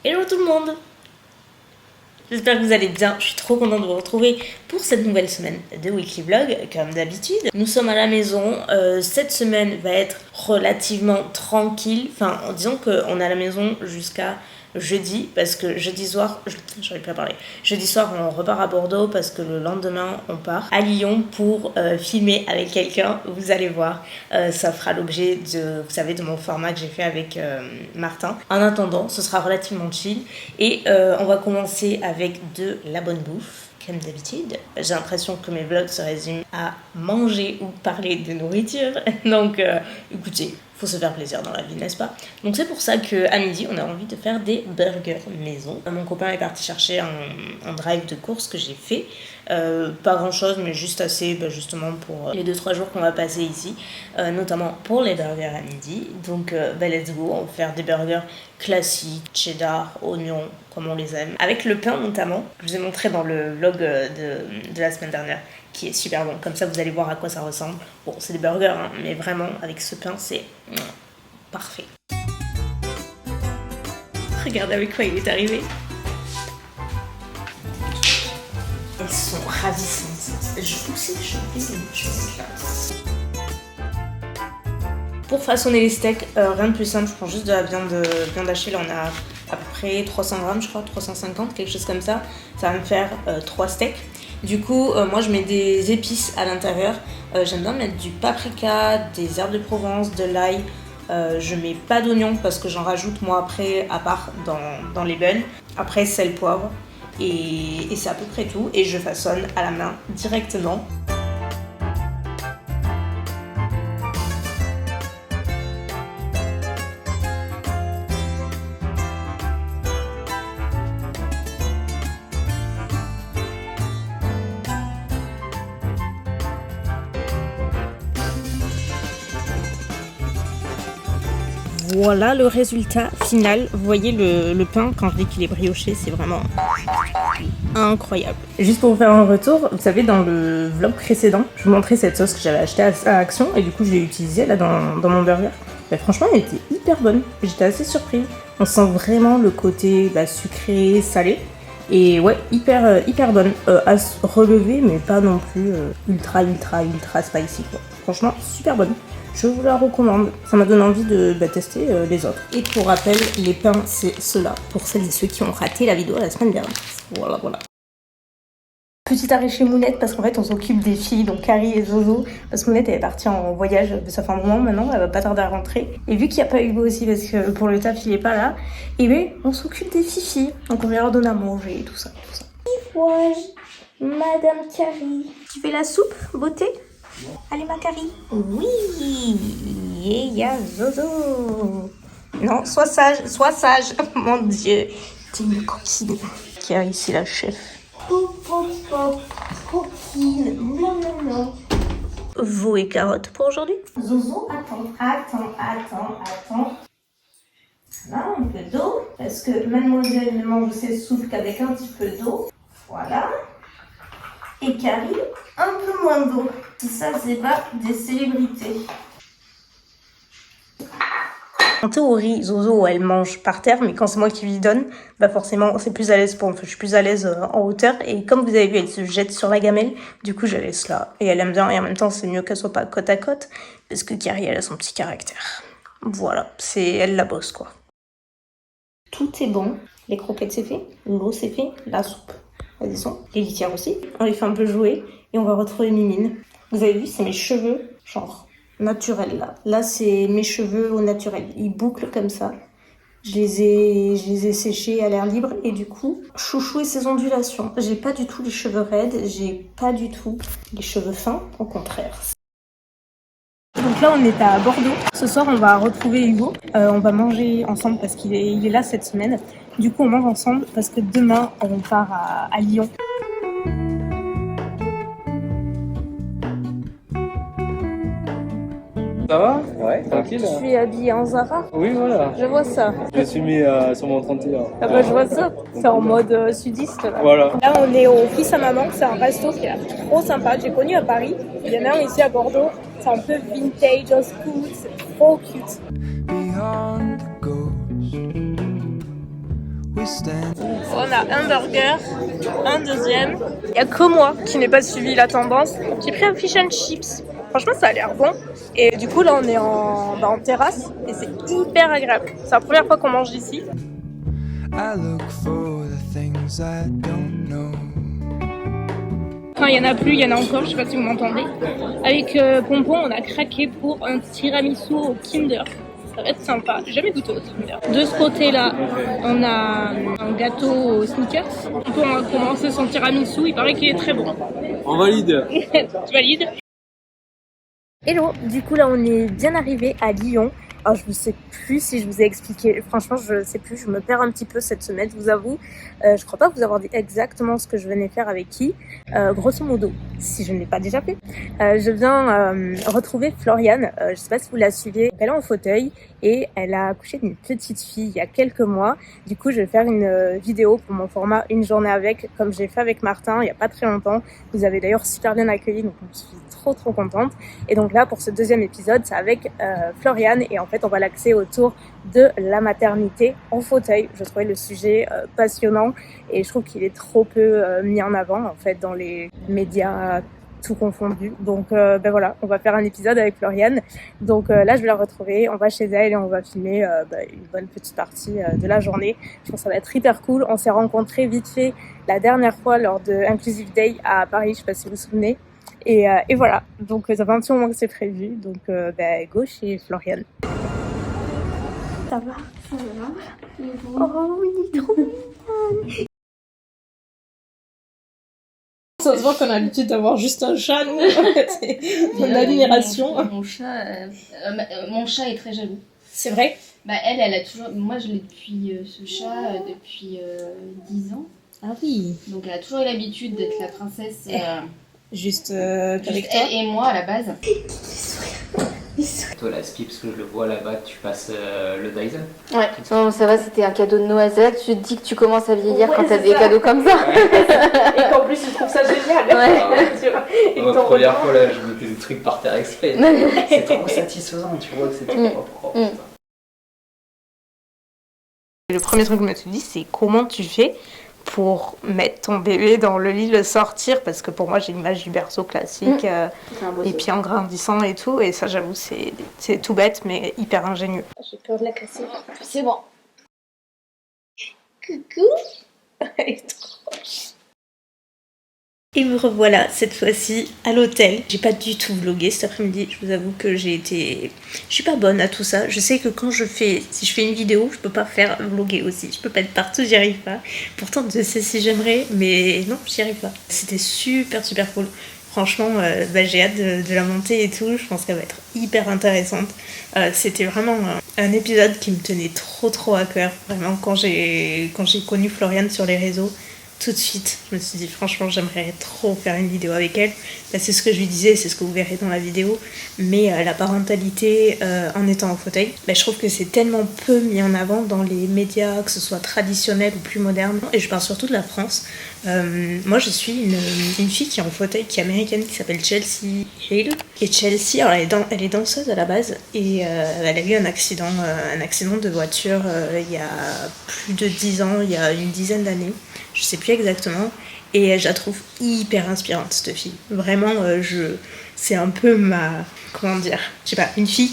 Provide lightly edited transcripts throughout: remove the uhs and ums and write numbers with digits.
Hello tout le monde! J'espère que vous allez bien, je suis trop contente de vous retrouver pour cette nouvelle semaine de Weekly Vlog, comme d'habitude. Nous sommes à la maison, cette semaine va être relativement tranquille, enfin disons qu'on est à la maison jusqu'à jeudi, parce que jeudi soir, j'arrive pas à parler, jeudi soir on repart à Bordeaux parce que le lendemain on part à Lyon pour filmer avec quelqu'un, vous allez voir, ça fera l'objet de, vous savez, de mon format que j'ai fait avec Martin. En attendant, ce sera relativement chill et on va commencer avec de la bonne bouffe. Comme d'habitude, j'ai l'impression que mes vlogs se résument à manger ou parler de nourriture. Donc, écoutez, faut se faire plaisir dans la vie, n'est-ce pas? Donc c'est pour ça qu'à midi, on a envie de faire des burgers maison. Mon copain est parti chercher un drive de course que j'ai fait. Pas grand-chose, mais juste assez justement pour les 2-3 jours qu'on va passer ici, notamment pour les burgers à midi. Donc, let's go, on va faire des burgers classiques, cheddar, oignons, comme on les aime. Avec le pain notamment, je vous ai montré dans le vlog de la semaine dernière, qui est super bon. Comme ça, vous allez voir à quoi ça ressemble. Bon, c'est des burgers, hein, mais vraiment, avec ce pain, c'est parfait. Regardez avec quoi il est arrivé. Elles sont ravissantes. Je vous sais, je vais là. Pour façonner les steaks, rien de plus simple. Je prends juste de la viande hachée. Là, on a à peu près 300 grammes, je crois, 350, quelque chose comme ça. Ça va me faire 3 steaks. Du coup, moi, je mets des épices à l'intérieur. J'aime bien mettre du paprika, des herbes de Provence, de l'ail. Je mets pas d'oignon parce que j'en rajoute moi après, à part dans les buns. Après, sel, poivre. Et c'est à peu près tout. Et je façonne à la main directement. Voilà le résultat final. Vous voyez le pain, quand je dis qu'il est brioché, c'est vraiment incroyable. Juste pour vous faire un retour, vous savez, dans le vlog précédent, je vous montrais cette sauce que j'avais achetée à Action et du coup je l'ai utilisée là dans mon burger. Mais franchement, elle était hyper bonne. J'étais assez surprise. On sent vraiment le côté sucré, salé. Et ouais, hyper bonne. À relever, mais pas non plus ultra spicy quoi. Franchement, super bonne. Je vous la recommande. Ça m'a donné envie de tester les autres. Et pour rappel, les pains, c'est ceux-là. Pour celles et ceux qui ont raté la vidéo la semaine dernière. Voilà. Petit arrêt chez Mounette, parce qu'en fait, on s'occupe des filles, donc Carrie et Zozo. Parce que Mounette, elle est partie en voyage, ça fait un moment maintenant, elle va pas tarder à rentrer. Et vu qu'il n'y a pas Hugo aussi, parce que pour le taf, il est pas là, et bien, on s'occupe des filles. Donc on vient leur donner à manger et tout ça. Madame Carrie. Tu fais la soupe, beauté? Allez ma Carrie. Oui. Et y a Zozo. Non, sois sage. Mon Dieu. T'es une coquine. Carrie, c'est la chef. Coquine. Non. Veau et carottes pour aujourd'hui. Zozo, attends. Là, un peu d'eau. Parce que mademoiselle ne mange ses soupes qu'avec un petit peu d'eau. Voilà. Et Carrie, un peu moins d'eau. Ça, c'est pas des célébrités. En théorie, Zozo, elle mange par terre, mais quand c'est moi qui lui donne, forcément, c'est plus à l'aise je suis plus à l'aise en hauteur. Et comme vous avez vu, elle se jette sur la gamelle. Du coup, je la laisse là. Et elle aime bien. Et en même temps, c'est mieux qu'elle soit pas côte à côte. Parce que Carrie, elle a son petit caractère. Voilà. Elle la bosse, quoi. Tout est bon. Les croquettes, c'est fait. L'eau, c'est fait. La soupe. Elles y sont. Les litières aussi. On les fait un peu jouer et on va retrouver Mimine. Vous avez vu, c'est mes cheveux, genre naturels là. Là, c'est mes cheveux au naturel. Ils bouclent comme ça. Je les ai séchés à l'air libre et du coup, chouchou et ses ondulations. J'ai pas du tout les cheveux raides, j'ai pas du tout les cheveux fins, au contraire. Donc là, on est à Bordeaux. Ce soir, on va retrouver Hugo. On va manger ensemble parce qu'il est là cette semaine. Du coup, on mange ensemble parce que demain, on part à Lyon. Ça va? Ouais, tranquille. Je suis habillée en Zara. Oui, voilà. Je vois ça. Je me suis mis sur mon 31. Ah bah je vois ça. C'est en mode sudiste là. Voilà. Là on est au Fils à Maman, c'est un resto qui est trop sympa. J'ai connu à Paris. Il y en a un ici à Bordeaux. C'est un peu vintage, old school, c'est trop cute. On a un burger, un deuxième. Il n'y a que moi qui n'ai pas suivi la tendance. J'ai pris un fish and chips. Franchement, ça a l'air bon. Et du coup, là, on est en terrasse et c'est hyper agréable. C'est la première fois qu'on mange ici. Quand il n'y en a plus, il y en a encore, je sais pas si vous m'entendez. Avec Pompon, on a craqué pour un tiramisu au Kinder. Ça va être sympa, j'ai jamais goûté au Kinder. De ce côté-là, on a un gâteau au Snickers. On va commencer son tiramisu, il paraît qu'il est très bon. On valide. Tu valides? Hello, du coup là on est bien arrivé à Lyon. Alors je ne sais plus si je vous ai expliqué, franchement je sais plus, je me perds un petit peu cette semaine, je vous avoue. Je crois pas vous avoir dit exactement ce que je venais faire avec qui. Grosso modo, si je ne l'ai pas déjà fait, je viens retrouver Floriane, je sais pas si vous la suivez. Elle est en fauteuil et elle a accouché d'une petite fille il y a quelques mois. Du coup je vais faire une vidéo pour mon format Une journée avec, comme j'ai fait avec Martin il y a pas très longtemps. Vous avez d'ailleurs super bien accueilli, donc je suis trop contente. Et donc là pour ce deuxième épisode c'est avec Floriane et en fait on va l'axer autour de la maternité en fauteuil. Je trouvais le sujet passionnant et je trouve qu'il est trop peu mis en avant en fait dans les médias tout confondu. Donc ben voilà, on va faire un épisode avec Floriane. Donc là je vais la retrouver, on va chez elle et on va filmer une bonne petite partie de la journée. Je pense que ça va être hyper cool. On s'est rencontrés vite fait la dernière fois lors de Inclusive Day à Paris, je sais pas si vous vous souvenez. Et voilà, donc ça fait un petit moment que c'est prévu, donc go chez Floriane. Ça va? Ça va? Oh oui, trop mignonne. Ça se voit qu'on a l'habitude d'avoir juste un chat, nous. C'est mon admiration. Mon chat est très jaloux. C'est vrai? Bah elle a toujours... Moi je l'ai depuis ce chat depuis 10 ans. Ah oui. Donc elle a toujours eu l'habitude d'être la princesse. Juste avec toi. Et moi à la base. Toi la spi parce que je le vois là-bas, tu passes le Dyson. Ouais, non, ça va, c'était un cadeau de Noël. C'est là que tu te dis que tu commences à vieillir quand t'as des cadeaux comme ça. Ouais. Et qu'en plus, tu trouves ça génial. Ouais. Tu vois, La première fois là, je mettais des trucs par terre exprès. C'est trop satisfaisant, tu vois que c'est trop propre. Le premier truc que je me suis dit, c'est comment tu fais pour mettre ton bébé dans le lit, le sortir, parce que pour moi j'ai l'image du berceau classique, et puis en grandissant et tout, et ça j'avoue c'est tout bête mais hyper ingénieux. J'ai peur de la casser. C'est bon. Coucou. Elle est trop... Et me revoilà cette fois-ci à l'hôtel. J'ai pas du tout vlogué cet après-midi. Je vous avoue que je suis pas bonne à tout ça. Je sais que si je fais une vidéo, je peux pas faire vloguer aussi. Je peux pas être partout, j'y arrive pas. Pourtant, je sais si j'aimerais, mais non, j'y arrive pas. C'était super cool. Franchement, j'ai hâte de la monter et tout. Je pense qu'elle va être hyper intéressante. C'était vraiment un épisode qui me tenait trop à cœur. Vraiment, quand j'ai connu Floriane sur les réseaux, tout de suite, je me suis dit franchement j'aimerais trop faire une vidéo avec elle. Là, c'est ce que je lui disais, c'est ce que vous verrez dans la vidéo, mais la parentalité en étant en fauteuil, je trouve que c'est tellement peu mis en avant dans les médias, que ce soit traditionnel ou plus moderne, et je parle surtout de la France. Moi je suis une fille qui est en fauteuil, qui est américaine, qui s'appelle Chelsea Hale, et Chelsea, alors elle est danseuse à la base, et elle a eu un accident de voiture il y a plus de 10 ans, il y a une dizaine d'années, je sais plus exactement, et je la trouve hyper inspirante cette fille. Vraiment, c'est un peu une fille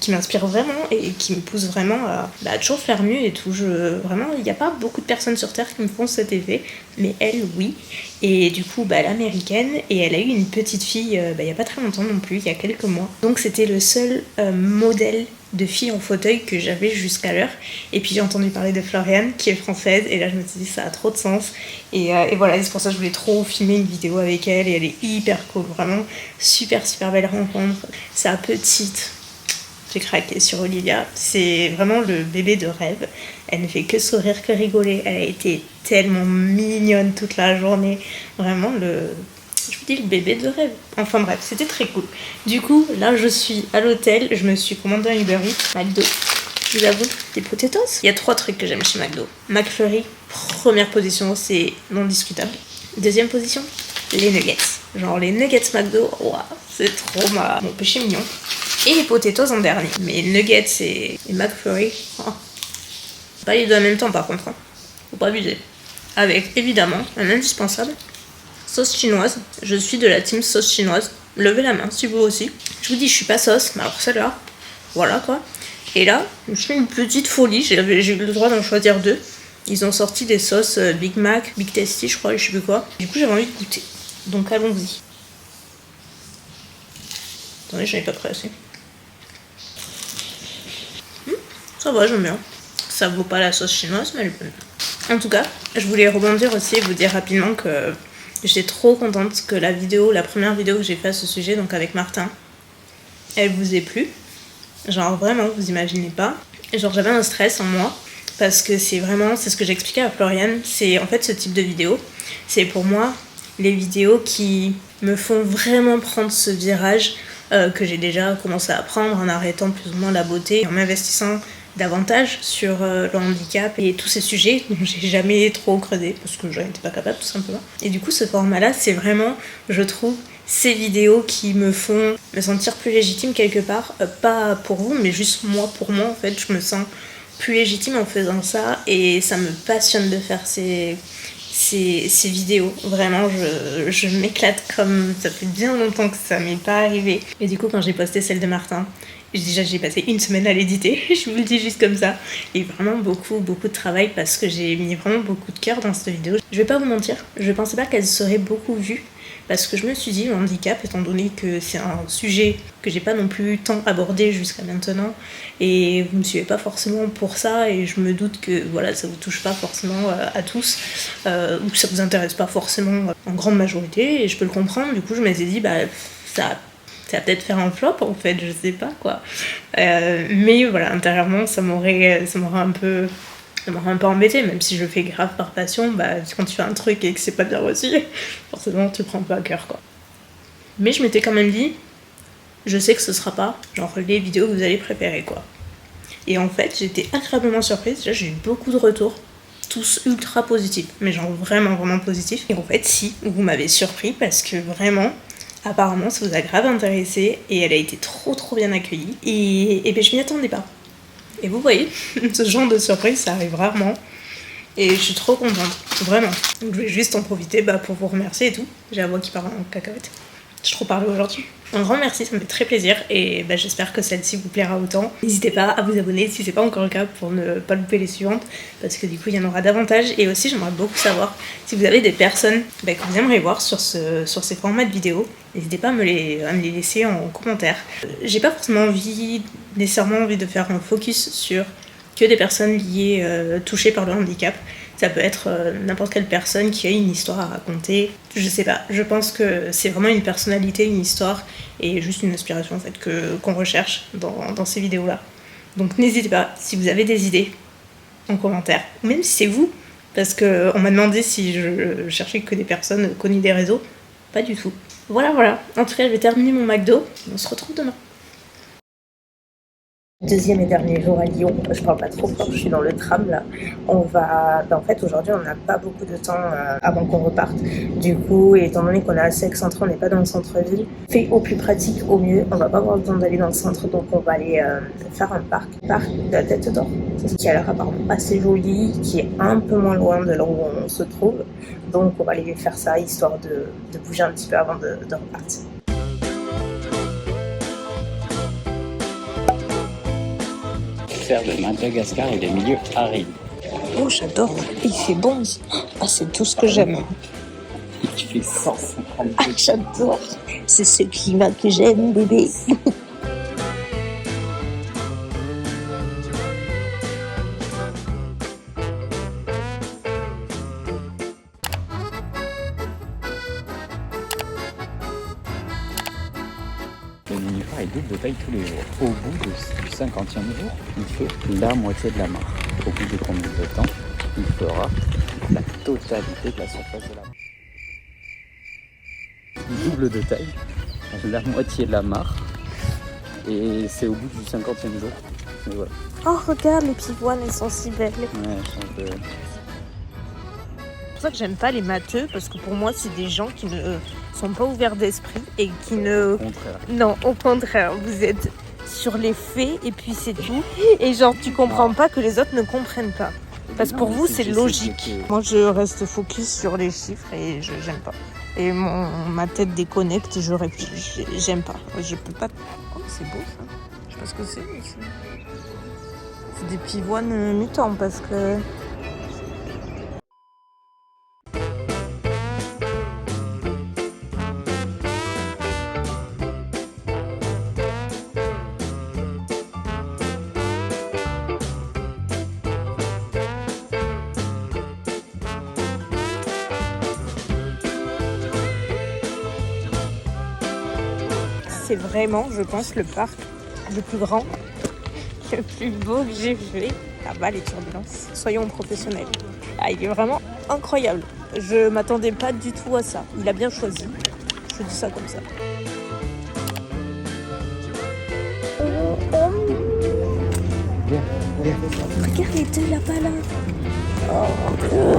qui m'inspire vraiment et qui me pousse vraiment à toujours faire mieux et tout. Vraiment, il n'y a pas beaucoup de personnes sur Terre qui me font cet effet, mais elle, oui. Et du coup, elle est américaine et elle a eu une petite fille il n'y a pas très longtemps non plus, il y a quelques mois. Donc c'était le seul modèle de fille en fauteuil que j'avais jusqu'à l'heure. Et puis j'ai entendu parler de Floriane qui est française et là je me suis dit ça a trop de sens. Et voilà, c'est pour ça que je voulais trop filmer une vidéo avec elle et elle est hyper cool, vraiment super belle rencontre. Sa petite, j'ai craqué sur Olivia, c'est vraiment le bébé de rêve. Elle ne fait que sourire, que rigoler, elle a été tellement mignonne toute la journée, vraiment je vous dis le bébé de rêve. Enfin bref, c'était très cool. Du coup, là je suis à l'hôtel, je me suis commandé un Uber Eats, McDo. Je vous avoue, des potatoes. Il y a 3 trucs que j'aime chez McDo. McFlurry, première position, c'est non discutable. Deuxième position, les nuggets. Genre les nuggets McDo, waouh, c'est trop mon péché mignon. Et les potatoes en dernier. Mais nuggets et McFlurry, pas les deux en même temps par contre. faut pas abuser. Avec évidemment un indispensable, sauce chinoise. Je suis de la team sauce chinoise. Levez la main si vous aussi. Je vous dis, je suis pas sauce, mais alors celle-là, voilà quoi. Et là, je fais une petite folie, j'ai eu le droit d'en choisir 2. Ils ont sorti des sauces Big Mac, Big Tasty, je crois, je sais plus quoi. Du coup, j'avais envie de goûter. Donc allons-y. Attendez, j'en ai pas pris assez. Ça va, j'aime bien. Ça vaut pas la sauce chinoise, mais elle est bonne. En tout cas, je voulais rebondir aussi et vous dire rapidement que j'étais trop contente que la première vidéo que j'ai faite à ce sujet, donc avec Martin, elle vous ait plu. Genre vraiment, vous imaginez pas. Genre j'avais un stress en moi, parce que c'est ce que j'expliquais à Floriane, c'est en fait ce type de vidéo, c'est pour moi les vidéos qui me font vraiment prendre ce virage que j'ai déjà commencé à prendre en arrêtant plus ou moins la beauté, en m'investissant davantage sur le handicap et tous ces sujets dont j'ai jamais trop creusé parce que j'en étais pas capable tout simplement. Et du coup ce format là c'est vraiment, je trouve, ces vidéos qui me font me sentir plus légitime quelque part, pas pour vous mais juste moi pour moi en fait, je me sens plus légitime en faisant ça et ça me passionne de faire ces vidéos. Vraiment, je m'éclate comme ça fait bien longtemps que ça m'est pas arrivé. Et du coup, quand j'ai posté celle de Martin, j'ai passé une semaine à l'éditer, je vous le dis juste comme ça. Et vraiment beaucoup de travail parce que j'ai mis vraiment beaucoup de cœur dans cette vidéo. Je vais pas vous mentir, je pensais pas qu'elle serait beaucoup vue. Parce que je me suis dit, le handicap, étant donné que c'est un sujet que j'ai pas non plus tant abordé jusqu'à maintenant, et vous me suivez pas forcément pour ça, et je me doute que voilà, ça vous touche pas forcément à tous, ou que ça vous intéresse pas forcément en grande majorité, et je peux le comprendre. Du coup, je m'étais dit, bah, ça va peut-être faire un flop en fait, je sais pas quoi. Mais voilà, intérieurement, ça m'aurait un peu embêté, même si je le fais grave par passion, bah quand tu fais un truc et que c'est pas bien reçu, forcément tu prends pas à cœur quoi. Mais je m'étais quand même dit, je sais que ce sera pas genre les vidéos que vous allez préférer quoi. Et en fait j'étais agréablement surprise, déjà j'ai eu beaucoup de retours, tous ultra positifs, mais genre vraiment positifs. Et en fait si, vous m'avez surpris parce que vraiment, apparemment ça vous a grave intéressé et elle a été trop bien accueillie et ben je m'y attendais pas. Et vous voyez, ce genre de surprise, ça arrive rarement. Et je suis trop contente, vraiment. Donc je vais juste en profiter pour vous remercier et tout. J'ai la voix qui part en cacahuète. J'ai trop parlé aujourd'hui. Un grand merci, ça me fait très plaisir. Et j'espère que celle-ci vous plaira autant. N'hésitez pas à vous abonner si c'est pas encore le cas pour ne pas louper les suivantes. Parce que du coup, il y en aura davantage. Et aussi, j'aimerais beaucoup savoir si vous avez des personnes que vous aimeriez voir sur ces formats de vidéos. N'hésitez pas à me les laisser en commentaire. J'ai pas forcément nécessairement envie de faire un focus sur que des personnes liées, touchées par le handicap. Ça peut être n'importe quelle personne qui a une histoire à raconter. Je sais pas, je pense que c'est vraiment une personnalité, une histoire et juste une inspiration en fait qu'on recherche dans ces vidéos-là. Donc n'hésitez pas, si vous avez des idées, en commentaire. Même si c'est vous, parce qu'on m'a demandé si je cherchais que des personnes connues des réseaux. Pas du tout. Voilà. En tout cas, je vais terminer mon McDo. On se retrouve demain. Deuxième et dernier jour à Lyon, je parle pas trop fort, je suis dans le tram là. On va, en fait aujourd'hui on n'a pas beaucoup de temps avant qu'on reparte. Du coup, étant donné qu'on est assez excentré, on n'est pas dans le centre-ville, fait au plus pratique, au mieux. On va pas avoir le temps d'aller dans le centre, donc on va aller faire un parc de la Tête d'Or. C'est ce qui a l'air apparemment assez joli, qui est un peu moins loin de là où on se trouve. Donc on va aller faire ça histoire de bouger un petit peu avant de repartir. Faire de Madagascar et des milieux arides. Oh, j'adore. Il fait bon. Ah, c'est tout ce que j'aime. Il fait 150 Ah, j'adore. C'est ce climat que j'aime, bébé. Le nénuphar est double de taille tous les jours. Au bout du 50e jour, il fait la moitié de la mare. Au bout de combien de temps, il fera la totalité de la surface de la mare. Il double de taille, la moitié de la mare. Et c'est au bout du 50e jour. Mais voilà. Oh, regarde, les pivoines, elles sont si belles. Ouais, je pense que... C'est pour ça que j'aime pas les matheux, parce que pour moi, c'est des gens qui ne sont pas ouverts d'esprit et qui ne... Au contraire. Non, au contraire, vous êtes sur les faits et puis c'est tout. Et genre, tu comprends pas que les autres ne comprennent pas. Parce que pour vous, c'est logique. Moi, je reste focus sur les chiffres et j'aime pas. Et ma tête déconnecte, j'aime pas. Je peux pas... Oh, c'est beau ça. Je sais pas ce que c'est. C'est des pivoines mutants parce que... C'est vraiment, je pense, le parc le plus grand, le plus beau que j'ai fait. Ah bah les turbulences, soyons professionnels. Ah, il est vraiment incroyable. Je m'attendais pas du tout à ça. Il a bien choisi. Je dis ça comme ça. Regarde les deux là-bas là. Oh mon Dieu.